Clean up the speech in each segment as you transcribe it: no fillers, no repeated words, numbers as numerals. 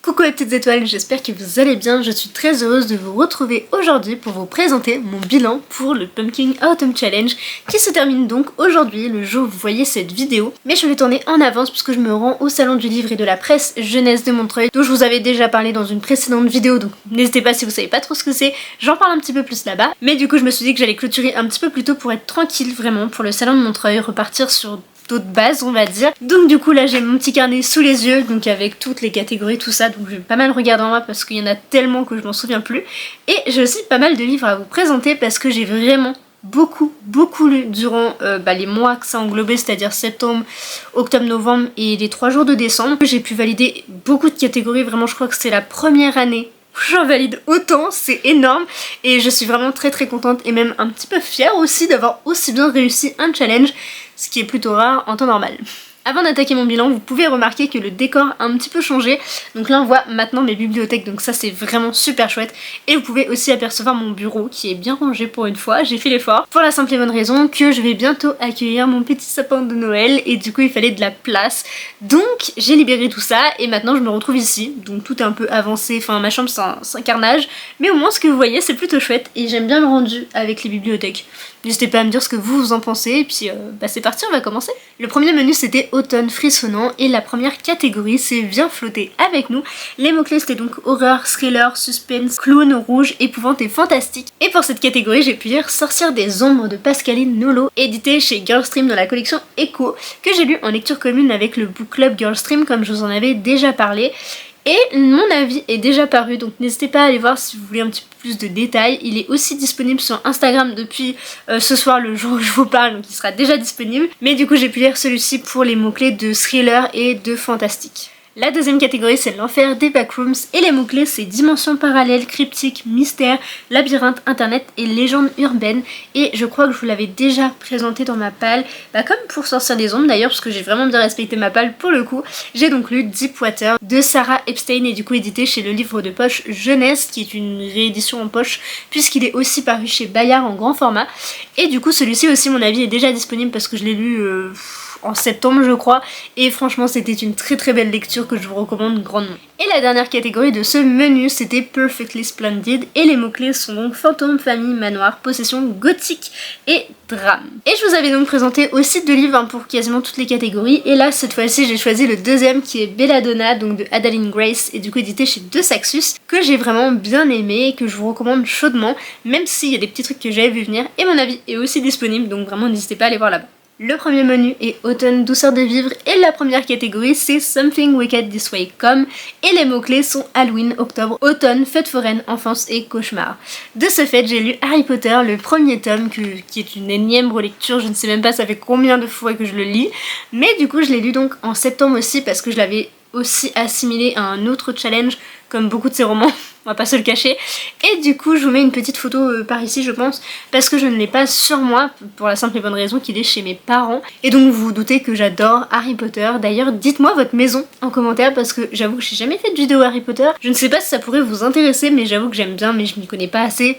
Coucou les petites étoiles, j'espère que vous allez bien. Je suis très heureuse de vous retrouver aujourd'hui pour vous présenter mon bilan pour le Pumpkin Autumn Challenge qui se termine donc aujourd'hui, le jour où vous voyez cette vidéo. Mais je vais tourner en avance puisque je me rends au salon du livre et de la presse jeunesse de Montreuil, dont je vous avais déjà parlé dans une précédente vidéo, donc n'hésitez pas si vous savez pas trop ce que c'est, j'en parle un petit peu plus là-bas. Mais du coup je me suis dit que j'allais clôturer un petit peu plus tôt pour être tranquille vraiment pour le salon de Montreuil, repartir sur d'autres bases on va dire. Donc du coup là j'ai mon petit carnet sous les yeux, donc avec toutes les catégories, tout ça, donc je vais pas mal regarder en moi parce qu'il y en a tellement que je m'en souviens plus. Et j'ai aussi pas mal de livres à vous présenter parce que j'ai vraiment beaucoup lu durant les mois que ça a englobé, c'est-à-dire septembre, octobre, novembre et les 3 jours de décembre. J'ai pu valider beaucoup de catégories, vraiment je crois que c'est la première année j'en valide autant, c'est énorme et je suis vraiment très contente et même un petit peu fière aussi d'avoir aussi bien réussi un challenge, ce qui est plutôt rare en temps normal. Avant d'attaquer mon bilan, vous pouvez remarquer que le décor a un petit peu changé. Donc là on voit maintenant mes bibliothèques, donc ça c'est vraiment super chouette. Et vous pouvez aussi apercevoir mon bureau qui est bien rangé pour une fois, j'ai fait l'effort. Pour la simple et bonne raison que je vais bientôt accueillir mon petit sapin de Noël et du coup il fallait de la place. Donc j'ai libéré tout ça et maintenant je me retrouve ici. Donc tout est un peu avancé, enfin ma chambre c'est un carnage. Mais au moins ce que vous voyez c'est plutôt chouette et j'aime bien le rendu avec les bibliothèques. N'hésitez pas à me dire ce que vous en pensez et puis c'est parti, on va commencer. Le premier menu c'était automne frissonnant et la première catégorie c'est viens flotter avec nous. Les mots-clés c'était donc horreur, thriller, suspense, clown, rouge, épouvante et fantastique. Et pour cette catégorie j'ai pu lire Sorcière des ombres de Pascaline Nolo, édité chez Girlstream dans la collection Echo, que j'ai lu en lecture commune avec le book club Girlstream comme je vous en avais déjà parlé. Et mon avis est déjà paru, donc n'hésitez pas à aller voir si vous voulez un petit peu plus de détails. Il est aussi disponible sur Instagram depuis ce soir, le jour où je vous parle, donc il sera déjà disponible. Mais du coup j'ai pu lire celui-ci pour les mots-clés de thriller et de fantastique. La deuxième catégorie c'est l'enfer des backrooms et les mots-clés c'est dimension parallèle, cryptique, mystère, labyrinthe, internet et légende urbaine. Et je crois que je vous l'avais déjà présenté dans ma palle, comme pour Sorcière des ombres d'ailleurs, parce que j'ai vraiment bien respecté ma palle pour le coup. J'ai donc lu Deepwater de Sarah Epstein et du coup édité chez le livre de poche jeunesse, qui est une réédition en poche puisqu'il est aussi paru chez Bayard en grand format. Et du coup celui-ci aussi mon avis est déjà disponible parce que je l'ai lu en septembre je crois, et franchement c'était une très belle lecture que je vous recommande grandement. Et la dernière catégorie de ce menu c'était Perfectly Splendid et les mots-clés sont donc fantôme, famille, manoir, possession, gothique et drame. Et je vous avais donc présenté aussi 2 livres pour quasiment toutes les catégories, et là cette fois-ci j'ai choisi le deuxième qui est Belladonna, donc de Adaline Grace et du coup édité chez De Saxus, que j'ai vraiment bien aimé et que je vous recommande chaudement, même s'il y a des petits trucs que j'avais vu venir, et mon avis est aussi disponible, donc vraiment n'hésitez pas à aller voir là-bas. Le premier menu est automne, douceur de vivre et la première catégorie c'est Something Wicked This Way Come et les mots-clés sont Halloween, octobre, automne, fête foraine, enfance et cauchemar. De ce fait j'ai lu Harry Potter, le premier tome qui est une énième relecture, je ne sais même pas ça fait combien de fois que je le lis, mais du coup je l'ai lu donc en septembre aussi parce que je l'avais aussi assimilé à un autre challenge comme beaucoup de ces romans, on va pas se le cacher. Et du coup je vous mets une petite photo par ici je pense, parce que je ne l'ai pas sur moi pour la simple et bonne raison qu'il est chez mes parents. Et donc vous vous doutez que j'adore Harry Potter. D'ailleurs dites-moi votre maison en commentaire parce que j'avoue que j'ai jamais fait de vidéo Harry Potter. Je ne sais pas si ça pourrait vous intéresser mais j'avoue que j'aime bien mais je m'y connais pas assez.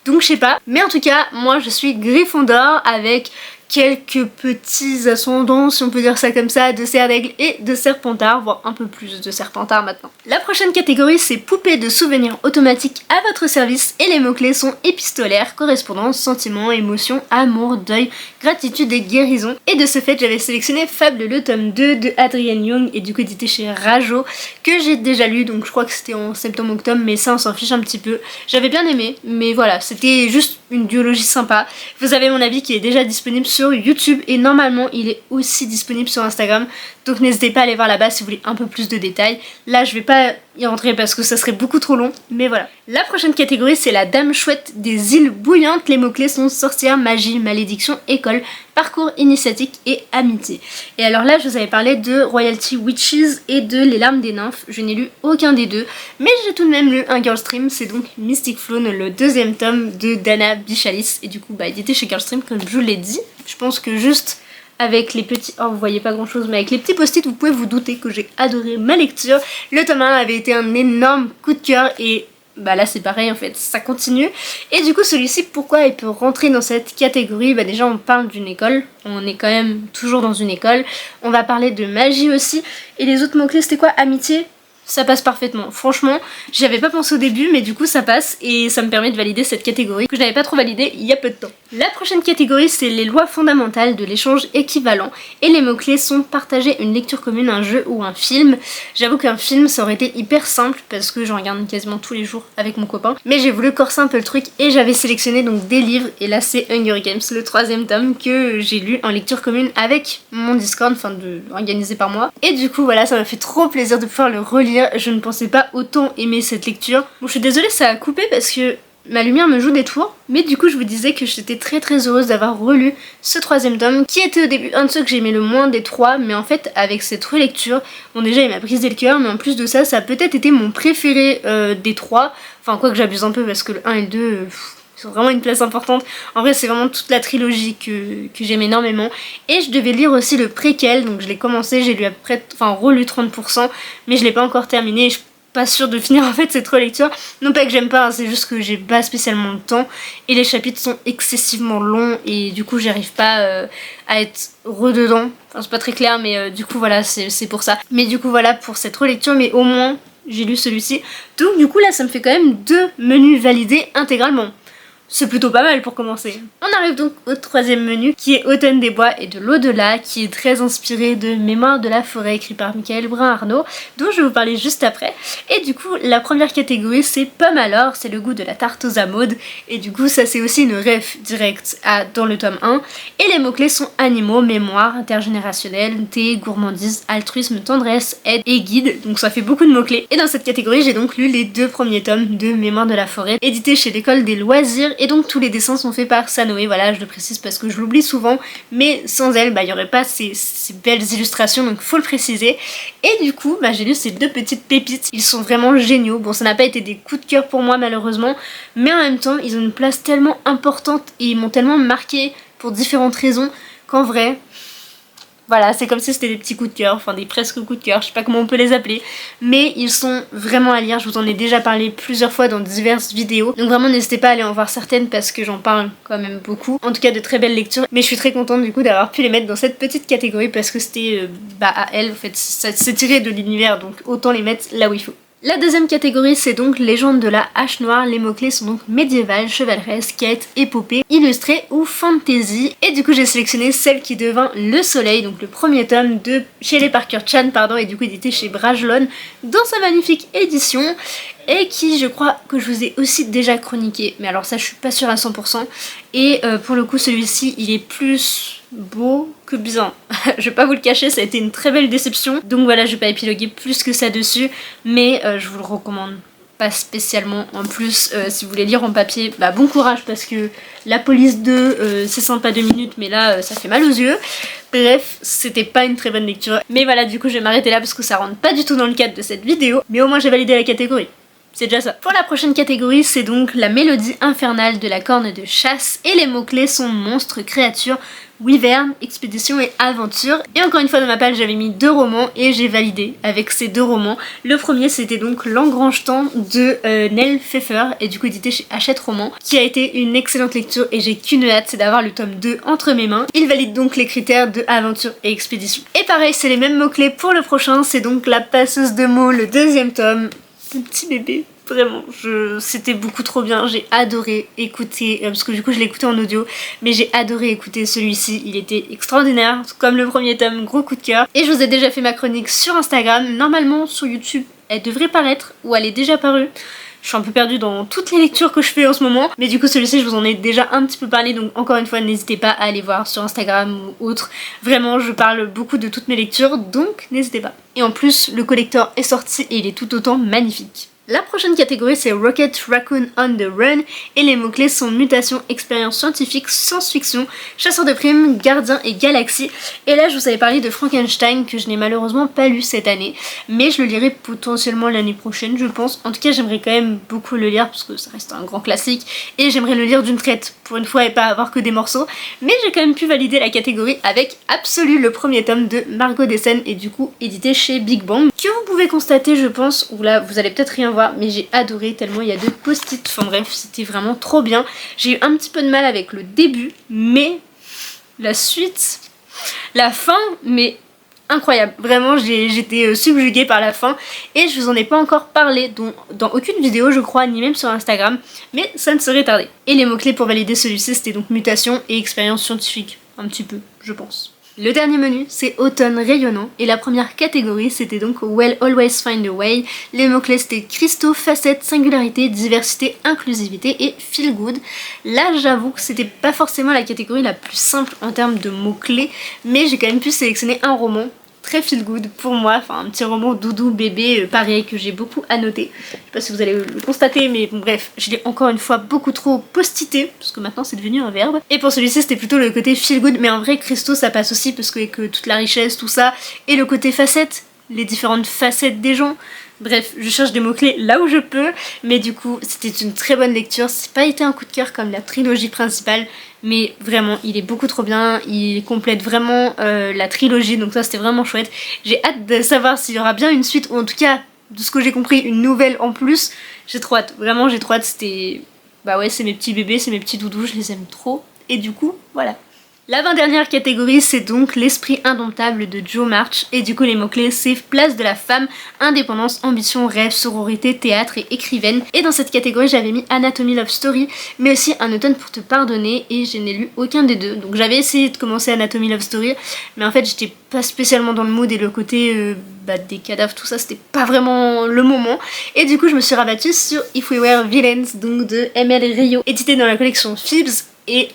Donc je sais pas. Mais en tout cas moi je suis Gryffondor avec quelques petits ascendants, si on peut dire ça comme ça, de cerf d'aigle et de serpentard, voire un peu plus de serpentard maintenant. La prochaine catégorie c'est poupée de souvenirs automatiques à votre service et les mots-clés sont épistolaire, correspondance, sentiment, émotion, amour, deuil, gratitude et guérison. Et de ce fait j'avais sélectionné Fable le tome 2 de Adrienne Young et du coup édité chez Rajo, que j'ai déjà lu, donc je crois que c'était en septembre-octobre, mais ça on s'en fiche un petit peu. J'avais bien aimé, mais voilà, c'était juste une duologie sympa. Vous avez mon avis qui est déjà disponible sur YouTube et normalement il est aussi disponible sur Instagram, donc n'hésitez pas à aller voir là-bas si vous voulez un peu plus de détails. Là je vais pas y rentrer parce que ça serait beaucoup trop long, mais voilà. La prochaine catégorie c'est la dame chouette des îles bouillantes, les mots-clés sont sorcière, magie, malédiction, école, parcours initiatique et amitié. Et alors là je vous avais parlé de Royalty Witches et de Les larmes des nymphes, je n'ai lu aucun des deux, mais j'ai tout de même lu un Girlstream, c'est donc Mystic Flown, le deuxième tome de Dana Bichalis, et du coup édité chez Girlstream comme je vous l'ai dit. Je pense que juste avec les petits... Oh vous voyez pas grand chose, mais avec les petits post-it vous pouvez vous douter que j'ai adoré ma lecture. Le tome 1 avait été un énorme coup de cœur et bah là c'est pareil en fait, ça continue. Et du coup celui-ci, pourquoi il peut rentrer dans cette catégorie? Bah déjà on parle d'une école, on est quand même toujours dans une école. On va parler de magie aussi. Et les autres mots-clés c'était quoi? Amitié? Ça passe parfaitement. Franchement, j'y avais pas pensé au début, mais du coup ça passe et ça me permet de valider cette catégorie que je n'avais pas trop validée il y a peu de temps. La prochaine catégorie, c'est les lois fondamentales de l'échange équivalent et les mots-clés sont partager une lecture commune, un jeu ou un film. J'avoue qu'un film ça aurait été hyper simple parce que j'en regarde quasiment tous les jours avec mon copain, mais j'ai voulu corser un peu le truc et j'avais sélectionné donc des livres et là c'est Hunger Games, le 3e tome que j'ai lu en lecture commune avec mon Discord, organisé par moi. Et du coup voilà, ça m'a fait trop plaisir de pouvoir le relire. Je ne pensais pas autant aimer cette lecture. Bon, je suis désolée, ça a coupé parce que ma lumière me joue des tours, mais du coup je vous disais que j'étais très heureuse d'avoir relu ce 3e tome qui était au début un de ceux que j'aimais le moins des 3, mais en fait avec cette relecture, bon déjà il m'a brisé le cœur, mais en plus de ça, ça a peut-être été mon préféré des 3, enfin quoi que j'abuse un peu parce que le 1 et le 2... ils ont vraiment une place importante. En vrai c'est vraiment toute la trilogie que j'aime énormément. Et je devais lire aussi le préquel, donc je l'ai commencé, j'ai lu après, relu 30%, mais je l'ai pas encore terminé. Je suis pas sûre de finir en fait cette relecture. Non pas que j'aime pas, hein, c'est juste que j'ai pas spécialement le temps. Et les chapitres sont excessivement longs et du coup j'arrive pas à être rededans. Enfin c'est pas très clair, mais du coup voilà, c'est pour ça. Mais du coup voilà pour cette relecture, mais au moins j'ai lu celui-ci. Donc du coup là ça me fait quand même 2 menus validés intégralement. C'est plutôt pas mal pour commencer. On arrive donc au 3e menu qui est Automne des bois et de l'au-delà, qui est très inspiré de Mémoires de la forêt écrit par Michael Brun-Arnaud, dont je vais vous parler juste après. Et du coup la première catégorie c'est Pomme alors, c'est le goût de la tarte aux amandes, et du coup ça c'est aussi une ref directe dans le tome 1. Et les mots-clés sont animaux, mémoire, intergénérationnel, thé, gourmandise, altruisme, tendresse, aide et guide, donc ça fait beaucoup de mots-clés. Et dans cette catégorie j'ai donc lu les 2 premiers tomes de Mémoires de la forêt, édité chez l'école des loisirs. Et donc tous les dessins sont faits par Sanoé, voilà je le précise parce que je l'oublie souvent, mais sans elle il n'y aurait pas ces belles illustrations, donc faut le préciser. Et du coup j'ai lu ces 2 petites pépites, ils sont vraiment géniaux. Bon ça n'a pas été des coups de cœur pour moi malheureusement, mais en même temps ils ont une place tellement importante et ils m'ont tellement marqué pour différentes raisons qu'en vrai... Voilà, c'est comme si c'était des petits coups de cœur, enfin des presque coups de cœur, je sais pas comment on peut les appeler, mais ils sont vraiment à lire, je vous en ai déjà parlé plusieurs fois dans diverses vidéos, donc vraiment n'hésitez pas à aller en voir certaines parce que j'en parle quand même beaucoup, en tout cas de très belles lectures, mais je suis très contente du coup d'avoir pu les mettre dans cette petite catégorie parce que c'était à elle, en fait, ça s'est tiré de l'univers, donc autant les mettre là où il faut. La 2e catégorie c'est donc Légende de la hache noire, les mots-clés sont donc médiéval, chevaleresque, quête, épopée, illustré ou fantasy. Et du coup j'ai sélectionné celle qui devint Le Soleil, donc le 1er tome de Shelley Parker Chan, et du coup édité chez Brajlon dans sa magnifique édition. Et qui je crois que je vous ai aussi déjà chroniqué, mais alors ça je suis pas sûre à 100%. Et pour le coup celui-ci il est plus beau que bien. Je vais pas vous le cacher, ça a été une très belle déception. Donc voilà, je vais pas épiloguer plus que ça dessus, mais je vous le recommande pas spécialement. En plus, si vous voulez lire en papier, bon courage parce que La Police 2, c'est sympa 2 minutes, mais là ça fait mal aux yeux. Bref, c'était pas une très bonne lecture. Mais voilà, du coup je vais m'arrêter là parce que ça rentre pas du tout dans le cadre de cette vidéo, mais au moins j'ai validé la catégorie. C'est déjà ça. Pour la prochaine catégorie, c'est donc La Mélodie infernale de la corne de chasse et les mots-clés sont monstres, créatures, wyvern, expédition et aventure. Et encore une fois dans ma page j'avais mis 2 romans et j'ai validé avec ces 2 romans. Le premier c'était donc L'Engrange-Temps de Nell Pfeffer et du coup édité chez Hachette Romans, qui a été une excellente lecture et j'ai qu'une hâte, c'est d'avoir le tome 2 entre mes mains. Il valide donc les critères de aventure et expédition. Et pareil c'est les mêmes mots-clés pour le prochain, c'est donc La Passeuse de mots, le 2e tome. Un petit bébé, vraiment, c'était beaucoup trop bien, j'ai adoré écouter, parce que du coup je l'ai écouté en audio, mais j'ai adoré écouter celui-ci, il était extraordinaire, comme le 1er tome, gros coup de cœur. Et je vous ai déjà fait ma chronique sur Instagram, normalement sur YouTube elle devrait paraître, ou elle est déjà parue. Je suis un peu perdue dans toutes les lectures que je fais en ce moment, mais du coup celui-ci je vous en ai déjà un petit peu parlé, donc encore une fois n'hésitez pas à aller voir sur Instagram ou autre. Vraiment je parle beaucoup de toutes mes lectures, donc n'hésitez pas. Et en plus le collector est sorti et il est tout autant magnifique. La prochaine catégorie c'est Rocket Raccoon on the Run et les mots-clés sont mutation, expérience scientifique, science-fiction, chasseur de primes, gardien et galaxie. Et là je vous avais parlé de Frankenstein que je n'ai malheureusement pas lu cette année, mais je le lirai potentiellement l'année prochaine je pense. En tout cas j'aimerais quand même beaucoup le lire parce que ça reste un grand classique et j'aimerais le lire d'une traite pour une fois et pas avoir que des morceaux. Mais j'ai quand même pu valider la catégorie avec Absolu, le 1er tome de Margot Dessen et du coup édité chez Big Bang, que vous pouvez constater je pense, ou là vous allez peut-être rien voir, mais j'ai adoré tellement il y a de post-it. Enfin bref, c'était vraiment trop bien. J'ai eu un petit peu de mal avec le début, mais la suite, la fin, mais incroyable. Vraiment, j'étais subjuguée par la fin et je vous en ai pas encore parlé dans aucune vidéo, je crois, ni même sur Instagram, mais ça ne serait tardé. Et les mots-clés pour valider celui-ci, c'était donc mutation et expérience scientifique. Un petit peu, je pense. Le dernier menu, c'est automne rayonnant, et la première catégorie, c'était donc Well Always Find a Way. Les mots-clés, c'était cristaux, facettes, singularité, diversité, inclusivité et feel good. Là, j'avoue que c'était pas forcément la catégorie la plus simple en termes de mots-clés, mais j'ai quand même pu sélectionner un roman très feel good pour moi, enfin un petit roman doudou bébé pareil que j'ai beaucoup annoté. Je sais pas si vous allez le constater, mais bon, bref, je l'ai encore une fois beaucoup trop postité parce que maintenant c'est devenu un verbe. Et pour celui-ci c'était plutôt le côté feel good, mais en vrai cristaux ça passe aussi parce que avec toute la richesse, tout ça, et le côté facette, les différentes facettes des gens. Bref, je cherche des mots-clés là où je peux, mais du coup, c'était une très bonne lecture. C'est pas été un coup de cœur comme la trilogie principale, mais vraiment, il est beaucoup trop bien. Il complète vraiment la trilogie, donc ça, c'était vraiment chouette. J'ai hâte de savoir s'il y aura bien une suite, ou en tout cas, de ce que j'ai compris, une nouvelle en plus. J'ai trop hâte, vraiment, j'ai trop hâte. C'était... Bah ouais, c'est mes petits bébés, c'est mes petits doudous, je les aime trop. Et du coup, voilà. L'avant-dernière catégorie, c'est donc l'esprit indomptable de Jo March, et du coup les mots-clés c'est place de la femme, indépendance, ambition, rêve, sororité, théâtre et écrivaine. Et dans cette catégorie j'avais mis Anatomy Love Story, mais aussi Un automne pour te pardonner, et je n'ai lu aucun des deux. Donc j'avais essayé de commencer Anatomy Love Story, mais en fait j'étais pas spécialement dans le mood, et le côté des cadavres, tout ça, c'était pas vraiment le moment. Et du coup je me suis rabattue sur If We Were Villains, donc de ML Rio, édité dans la collection Phoebs, et...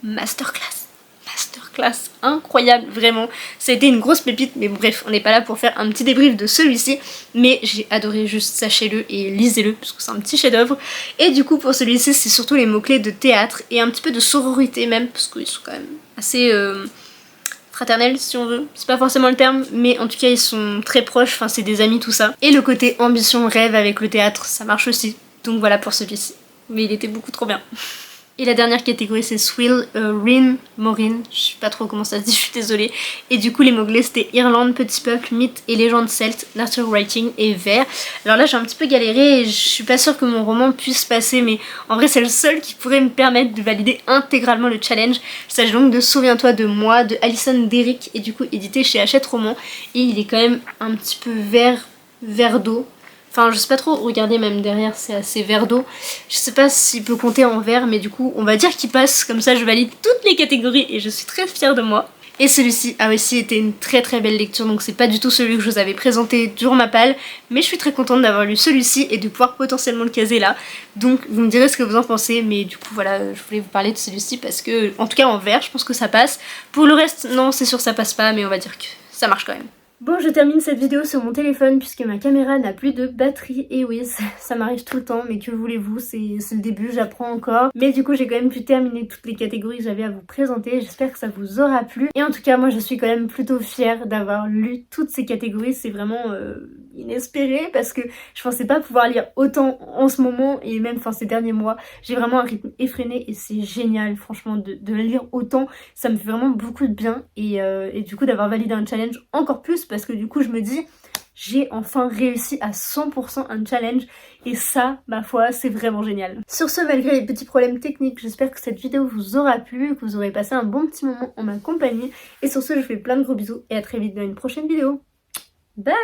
masterclass incroyable, vraiment. Ça a été une grosse pépite, mais bref, on n'est pas là pour faire un petit débrief de celui-ci, mais j'ai adoré, juste sachez-le et lisez-le, parce que c'est un petit chef-d'œuvre. Et du coup, pour celui-ci, c'est surtout les mots-clés de théâtre et un petit peu de sororité même, parce qu'ils sont quand même assez fraternels, si on veut. C'est pas forcément le terme, mais en tout cas, ils sont très proches, enfin, c'est des amis, tout ça. Et le côté ambition, rêve avec le théâtre, ça marche aussi. Donc voilà pour celui-ci. Mais il était beaucoup trop bien. Et la dernière catégorie c'est Swill, Maureen, je sais pas trop comment ça se dit, je suis désolée. Et du coup les mots-clés c'était Irlande, petit peuple, mythe et légende celte, nature writing et vers. Alors là j'ai un petit peu galéré et je suis pas sûre que mon roman puisse passer, mais en vrai c'est le seul qui pourrait me permettre de valider intégralement le challenge. Il s'agit donc de Souviens-toi de moi de Alison Derrick, et du coup édité chez Hachette Roman, et il est quand même un petit peu vert d'eau. Enfin, je sais pas trop, regardez, même derrière, c'est assez vert d'eau. Je sais pas s'il peut compter en vert, mais du coup, on va dire qu'il passe. Comme ça, je valide toutes les catégories et je suis très fière de moi. Et celui-ci a aussi été une très très belle lecture, donc c'est pas du tout celui que je vous avais présenté durant ma palle, mais je suis très contente d'avoir lu celui-ci et de pouvoir potentiellement le caser là. Donc vous me direz ce que vous en pensez, mais du coup voilà, je voulais vous parler de celui-ci parce que, en tout cas en vert, je pense que ça passe. Pour le reste, non, c'est sûr ça passe pas, mais on va dire que ça marche quand même. Bon, je termine cette vidéo sur mon téléphone puisque ma caméra n'a plus de batterie. Et oui, ça m'arrive tout le temps, mais que voulez-vous, c'est le début, j'apprends encore. Mais du coup, j'ai quand même pu terminer toutes les catégories que j'avais à vous présenter. J'espère que ça vous aura plu. Et en tout cas, moi, je suis quand même plutôt fière d'avoir lu toutes ces catégories. C'est vraiment inespéré parce que je pensais pas pouvoir lire autant en ce moment et même ces derniers mois. J'ai vraiment un rythme effréné et c'est génial, franchement, de lire autant. Ça me fait vraiment beaucoup de bien. Et du coup, d'avoir validé un challenge encore plus, parce que du coup je me dis j'ai enfin réussi à 100% un challenge, et ça, ma foi, c'est vraiment génial. Sur ce, malgré les petits problèmes techniques, j'espère que cette vidéo vous aura plu, que vous aurez passé un bon petit moment en ma compagnie, et sur ce je vous fais plein de gros bisous et à très vite dans une prochaine vidéo. Bye.